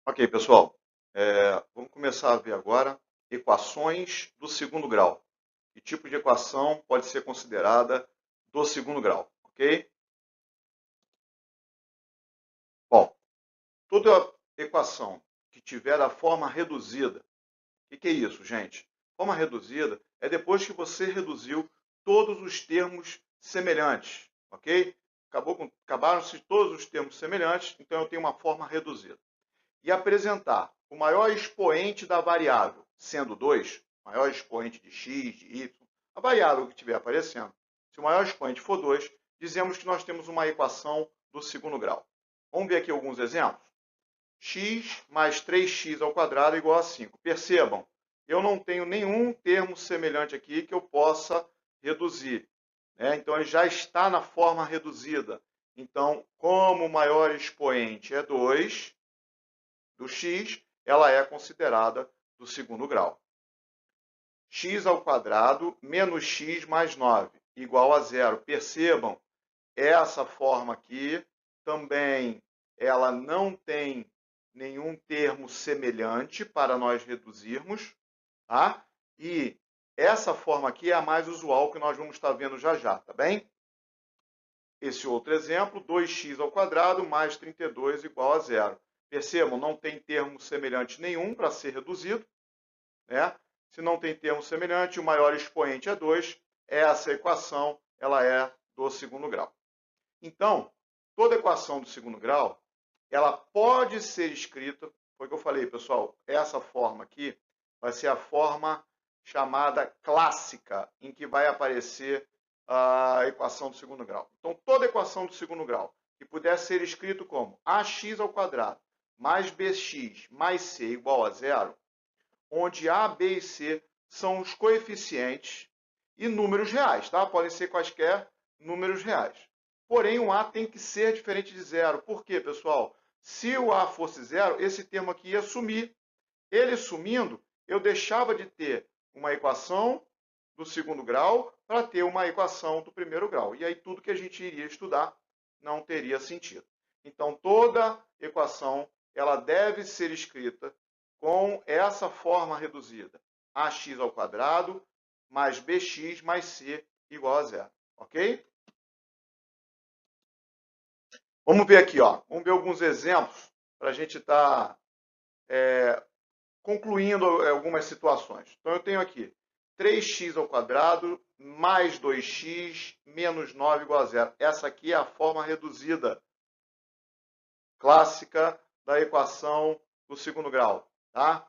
Ok, pessoal. Vamos começar a ver agora equações do segundo grau. Que tipo de equação pode ser considerada do segundo grau, ok? Bom, toda equação que tiver a forma reduzida, o que é isso, gente? Forma reduzida é depois que você reduziu todos os termos semelhantes, ok? Acabaram-se todos os termos semelhantes, então eu tenho uma forma reduzida. E apresentar o maior expoente da variável, sendo 2, maior expoente de x, de y, a variável que estiver aparecendo, se o maior expoente for 2, dizemos que nós temos uma equação do segundo grau. Vamos ver aqui alguns exemplos? X mais 3x ao quadrado é igual a 5. Percebam, eu não tenho nenhum termo semelhante aqui que eu possa reduzir. Então, ele já está na forma reduzida. Então, como o maior expoente é 2, do x, ela é considerada do segundo grau. X ao quadrado menos x mais 9 igual a zero. Percebam, essa forma aqui também ela não tem nenhum termo semelhante para nós reduzirmos, tá? E essa forma aqui é a mais usual que nós vamos estar vendo já já, tá bem? Esse outro exemplo, 2x ao quadrado mais 32 igual a zero. Percebam, não tem termo semelhante nenhum para ser reduzido. Se não tem termo semelhante, o maior expoente é 2. Essa equação ela é do segundo grau. Então, toda equação do segundo grau, ela pode ser escrita, foi o que eu falei, pessoal, essa forma aqui vai ser a forma chamada clássica, em que vai aparecer a equação do segundo grau. Então, toda equação do segundo grau que puder ser escrito como ax ao quadrado mais bx mais c igual a zero, onde a, b e c são os coeficientes e números reais, tá? Podem ser quaisquer números reais. Porém, o a tem que ser diferente de zero. Por quê, pessoal? Se o a fosse zero, esse termo aqui ia sumir. Ele sumindo, eu deixava de ter uma equação do segundo grau para ter uma equação do primeiro grau. E aí tudo que a gente iria estudar não teria sentido. Então, toda equação ela deve ser escrita com essa forma reduzida. Ax ao quadrado mais bx mais c igual a zero. Ok? Vamos ver aqui, ó. Vamos ver alguns exemplos para a gente estar concluindo algumas situações. Então, eu tenho aqui 3x ao quadrado mais 2x menos 9 igual a zero. Essa aqui é a forma reduzida clássica da equação do segundo grau. Tá?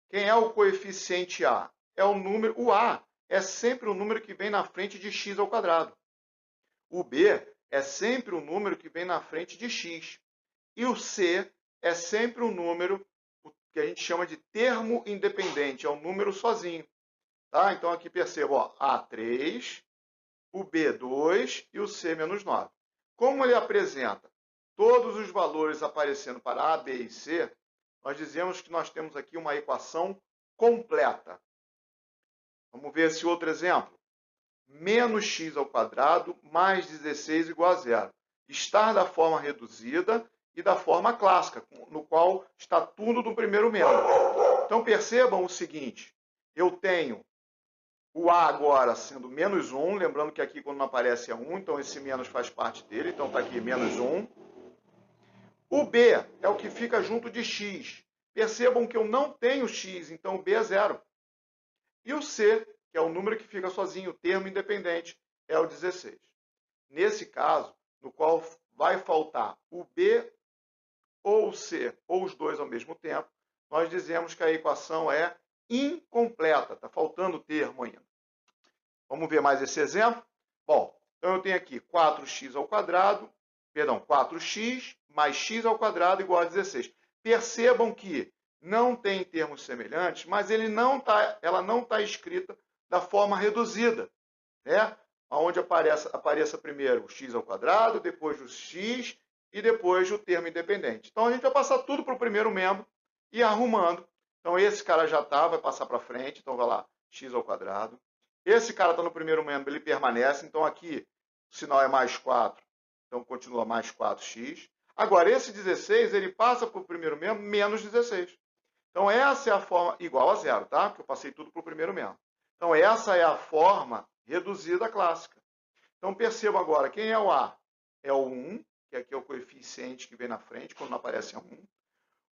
Quem é o coeficiente a? É o número, o a é sempre o número que vem na frente de x ao quadrado. O b é sempre o número que vem na frente de x. E o c é sempre o número que a gente chama de termo independente, é um número sozinho. Tá? Então, aqui percebo, ó, A3, o B2 e o C menos 9. Como ele apresenta todos os valores aparecendo para A, B e C, nós dizemos que nós temos aqui uma equação completa. Vamos ver esse outro exemplo. Menos x ao quadrado mais 16 igual a zero. Está da forma reduzida e da forma clássica, no qual está tudo do primeiro membro. Então, percebam o seguinte. Eu tenho o a agora sendo menos 1, lembrando que aqui quando não aparece é 1, então esse menos faz parte dele, então está aqui menos 1. O b é o que fica junto de x. Percebam que eu não tenho x, então o b é zero. E o c, que é o número que fica sozinho, o termo independente, é o 16. Nesse caso, no qual vai faltar o b ou o c, ou os dois ao mesmo tempo, nós dizemos que a equação é incompleta, está faltando termo ainda. Vamos ver mais esse exemplo? Bom, então eu tenho aqui 4x ao quadrado, perdão, 4x mais x ao quadrado igual a 16. Percebam que não tem termos semelhantes, mas ela não está escrita da forma reduzida, né? Onde apareça primeiro o x ao quadrado, depois o x e depois o termo independente. Então, a gente vai passar tudo para o primeiro membro e arrumando. Então, esse cara já está, vai passar para frente. Então, vai lá, x ao quadrado. Esse cara está no primeiro membro, ele permanece. Então, aqui o sinal é mais 4. Então, continua mais 4x. Agora, esse 16, ele passa para o primeiro membro menos 16. Então, essa é a forma igual a zero, tá? Porque eu passei tudo para o primeiro membro. Então, essa é a forma reduzida clássica. Então, perceba agora, quem é o A? É o 1, que aqui é o coeficiente que vem na frente, quando não aparece é 1.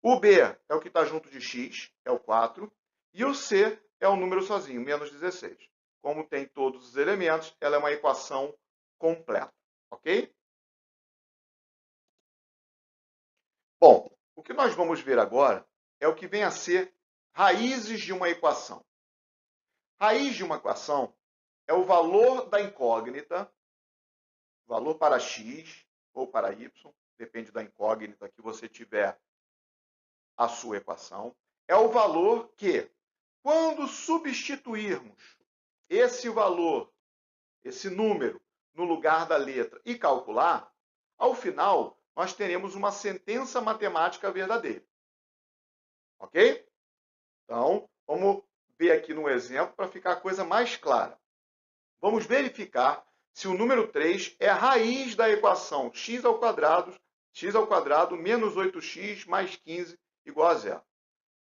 O B é o que está junto de x, é o 4. E o C é o número sozinho, menos 16. Como tem todos os elementos, ela é uma equação completa, ok? Bom, o que nós vamos ver agora é o que vem a ser raízes de uma equação. Raiz de uma equação é o valor da incógnita, valor para x ou para y, depende da incógnita que você tiver a sua equação, é o valor que, quando substituirmos esse valor, esse número, no lugar da letra e calcular, ao final, nós teremos uma sentença matemática verdadeira. Ok? Então, vamos ver aqui no exemplo para ficar a coisa mais clara. Vamos verificar se o número 3 é a raiz da equação x ao quadrado menos 8x mais 15 igual a zero.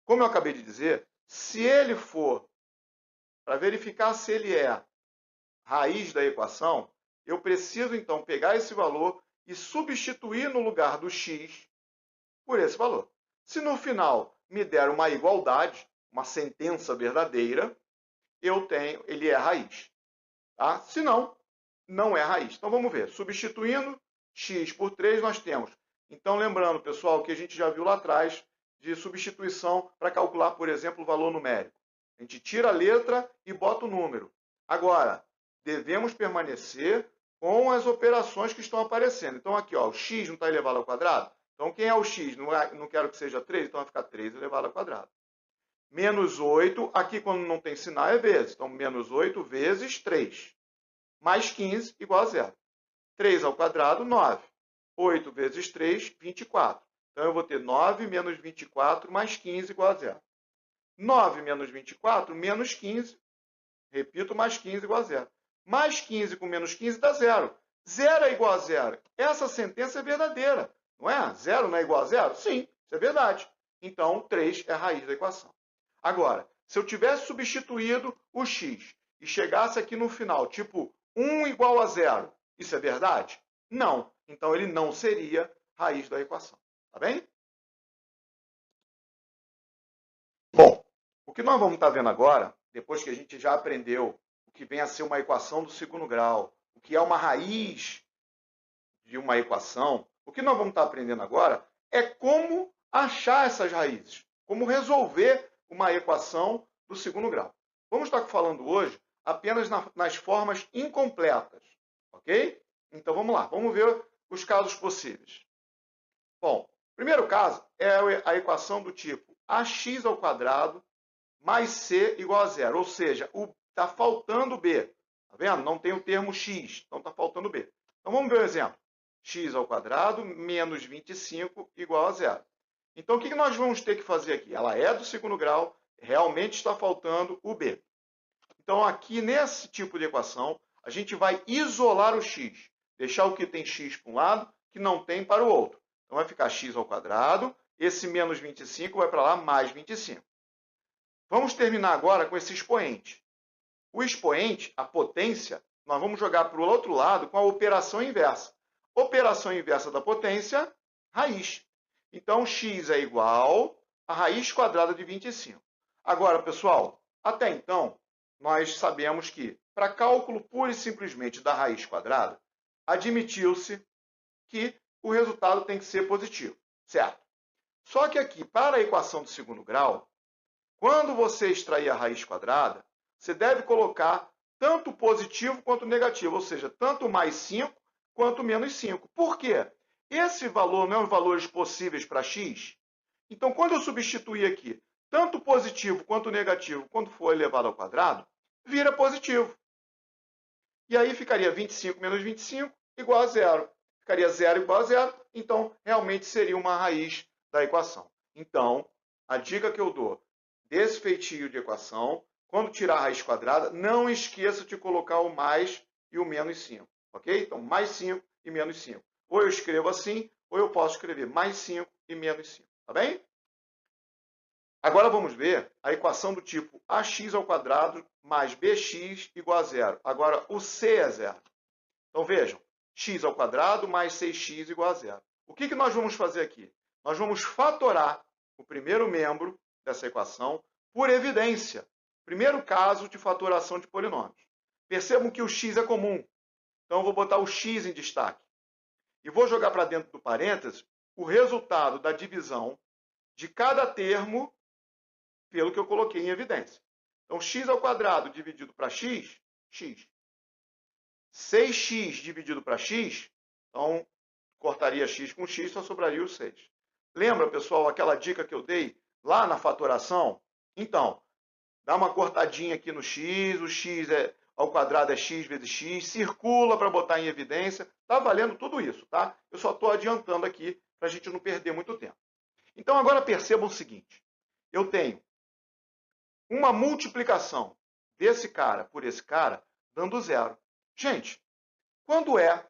Como eu acabei de dizer, se ele for, para verificar se ele é raiz da equação, eu preciso então pegar esse valor e substituir no lugar do x por esse valor. Se no final me der uma igualdade, uma sentença verdadeira, ele é raiz. Tá? Se não, não é raiz. Então vamos ver. Substituindo x por 3, nós temos. Então, lembrando, pessoal, que a gente já viu lá atrás de substituição para calcular, por exemplo, o valor numérico. A gente tira a letra e bota o número. Agora, devemos permanecer com as operações que estão aparecendo. Então, aqui, ó, o x não está elevado ao quadrado. Então, quem é o x? Não quero que seja 3, então vai ficar 3 elevado ao quadrado. Menos 8, aqui quando não tem sinal é vezes. Então, menos 8 vezes 3. Mais 15 igual a zero. 3 ao quadrado, 9. 8 vezes 3, 24. Então, eu vou ter 9 menos 24 mais 15 igual a zero. 9 menos 24, menos 15. Repito, mais 15 igual a zero. Mais 15 com menos 15 dá zero. Zero é igual a zero. Essa sentença é verdadeira. Não é? Zero não é igual a zero? Sim, isso é verdade. Então, 3 é a raiz da equação. Agora, se eu tivesse substituído o x e chegasse aqui no final, tipo 1 igual a zero, isso é verdade? Não. Então, ele não seria raiz da equação. Tá bem? Bom, o que nós vamos estar vendo agora, depois que a gente já aprendeu o que vem a ser uma equação do segundo grau, o que é uma raiz de uma equação, o que nós vamos estar aprendendo agora é como achar essas raízes, como resolver uma equação do segundo grau. Vamos estar falando hoje apenas nas formas incompletas, ok? Então vamos lá, vamos ver os casos possíveis. Bom, o primeiro caso é a equação do tipo ax ao quadrado mais c igual a zero, ou seja, está faltando b. Tá vendo? Não tem o termo x, então está faltando b. Então vamos ver o exemplo. X ao quadrado menos 25 igual a zero. Então o que nós vamos ter que fazer aqui? Ela é do segundo grau, realmente está faltando o b. Então aqui nesse tipo de equação, a gente vai isolar o x. Deixar o que tem x para um lado, que não tem para o outro. Então vai ficar x ao quadrado, esse menos 25 vai para lá, mais 25. Vamos terminar agora com esse expoente. O expoente, a potência, nós vamos jogar para o outro lado com a operação inversa. Operação inversa da potência, raiz. Então, x é igual a raiz quadrada de 25. Agora, pessoal, até então, nós sabemos que, para cálculo pura e simplesmente da raiz quadrada, admitiu-se que o resultado tem que ser positivo, certo? Só que aqui, para a equação do segundo grau, quando você extrair a raiz quadrada, você deve colocar tanto positivo quanto negativo, ou seja, tanto mais 5 quanto menos 5. Por quê? Esse valor não é os valores possíveis para x. Então, quando eu substituir aqui tanto positivo quanto negativo, quando for elevado ao quadrado, vira positivo. E aí ficaria 25 menos 25 igual a zero. Ficaria 0 igual a zero, então realmente seria uma raiz da equação. Então, a dica que eu dou desse feitio de equação, quando tirar a raiz quadrada, não esqueça de colocar o mais e o menos 5. Ok? Então, mais 5 e menos 5. Ou eu escrevo assim, ou eu posso escrever mais 5 e menos 5, tá bem? Agora vamos ver a equação do tipo ax ao quadrado mais bx igual a zero. Agora o c é zero. Então vejam, x ao quadrado mais 6x igual a zero. O que nós vamos fazer aqui? Nós vamos fatorar o primeiro membro dessa equação por evidência. Primeiro caso de fatoração de polinômios. Percebam que o x é comum. Então eu vou botar o x em destaque. E vou jogar para dentro do parênteses o resultado da divisão de cada termo pelo que eu coloquei em evidência. Então, x ao quadrado dividido para x, x. 6x dividido para x, então, cortaria x com x, só sobraria o 6. Lembra, pessoal, aquela dica que eu dei lá na fatoração? Então, dá uma cortadinha aqui no x, o x ao quadrado é x vezes x, circula para botar em evidência. Está valendo tudo isso, tá? Eu só estou adiantando aqui para a gente não perder muito tempo. Então, agora percebam o seguinte. Eu tenho uma multiplicação desse cara por esse cara, dando zero. Gente, quando é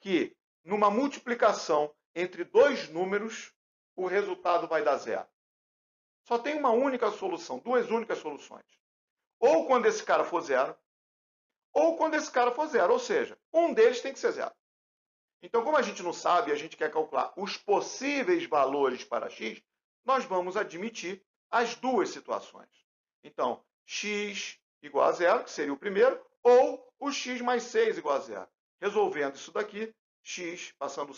que numa multiplicação entre dois números, o resultado vai dar zero? Só tem uma única solução, duas únicas soluções. Ou quando esse cara for zero, ou quando esse cara for zero. Ou seja, um deles tem que ser zero. Então, como a gente não sabe, a gente quer calcular os possíveis valores para x, nós vamos admitir as duas situações. Então, x igual a zero, que seria o primeiro, ou o x mais 6 igual a zero. Resolvendo isso daqui, x, passando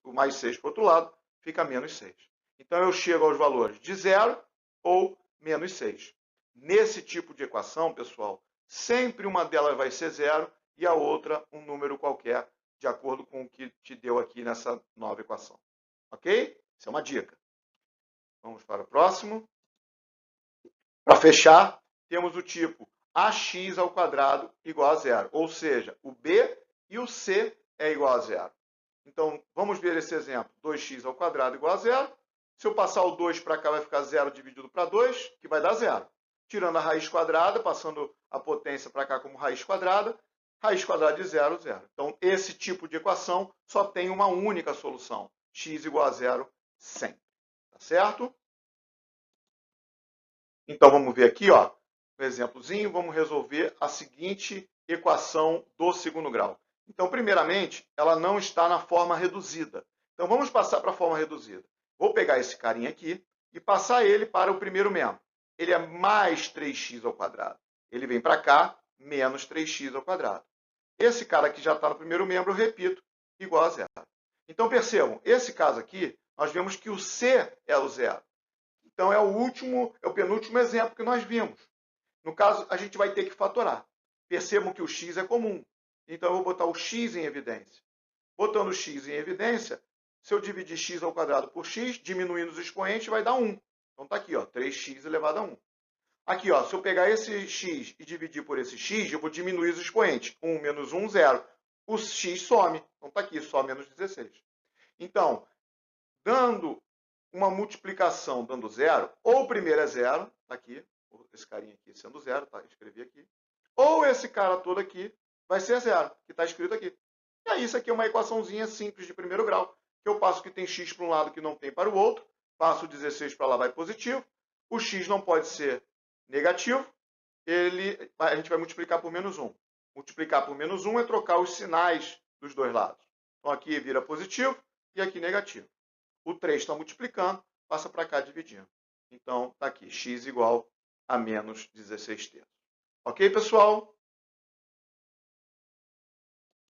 o mais 6 para o outro lado, fica menos 6. Então, eu chego aos valores de zero ou menos 6. Nesse tipo de equação, pessoal, sempre uma delas vai ser zero e a outra um número qualquer, de acordo com o que te deu aqui nessa nova equação. Ok? Isso é uma dica. Vamos para o próximo. Para fechar, temos o tipo ax ao quadrado igual a zero. Ou seja, o b e o c é igual a zero. Então, vamos ver esse exemplo. 2x ao quadrado igual a zero. Se eu passar o 2 para cá, vai ficar 0 dividido para 2, que vai dar zero. Tirando a raiz quadrada, passando a potência para cá como raiz quadrada de zero, zero. Então, esse tipo de equação só tem uma única solução. X igual a zero sempre. Tá certo? Então, vamos ver aqui, ó, um exemplozinho. Vamos resolver a seguinte equação do segundo grau. Então, primeiramente, ela não está na forma reduzida. Então, vamos passar para a forma reduzida. Vou pegar esse carinha aqui e passar ele para o primeiro membro. Ele é mais 3x ao quadrado. Ele vem para cá, menos 3x ao quadrado. Esse cara aqui já está no primeiro membro, eu repito, igual a zero. Então, percebam, esse caso aqui, nós vemos que o C é o zero. Então, é o penúltimo exemplo que nós vimos. No caso, a gente vai ter que fatorar. Percebam que o x é comum. Então, eu vou botar o x em evidência. Botando o x em evidência, se eu dividir x ao quadrado por x, diminuindo os expoentes, vai dar 1. Então, está aqui, ó, 3x elevado a 1. Aqui, ó, se eu pegar esse x e dividir por esse x, eu vou diminuir os expoentes. 1 menos 1, 0. O x some. Então, está aqui, só menos 16. Então, dando uma multiplicação dando zero, ou o primeiro é zero, está aqui, esse carinha aqui sendo zero, tá? Escrevi aqui. Ou esse cara todo aqui vai ser zero, que está escrito aqui. E aí, isso aqui é uma equaçãozinha simples de primeiro grau, que eu passo que tem x para um lado que não tem para o outro, passo o 16 para lá, vai positivo. O x não pode ser negativo, a gente vai multiplicar por menos 1. Multiplicar por menos 1 é trocar os sinais dos dois lados. Então, aqui vira positivo e aqui negativo. O 3 está multiplicando, passa para cá dividindo. Então, está aqui, x igual a menos 16 terços. Ok, pessoal?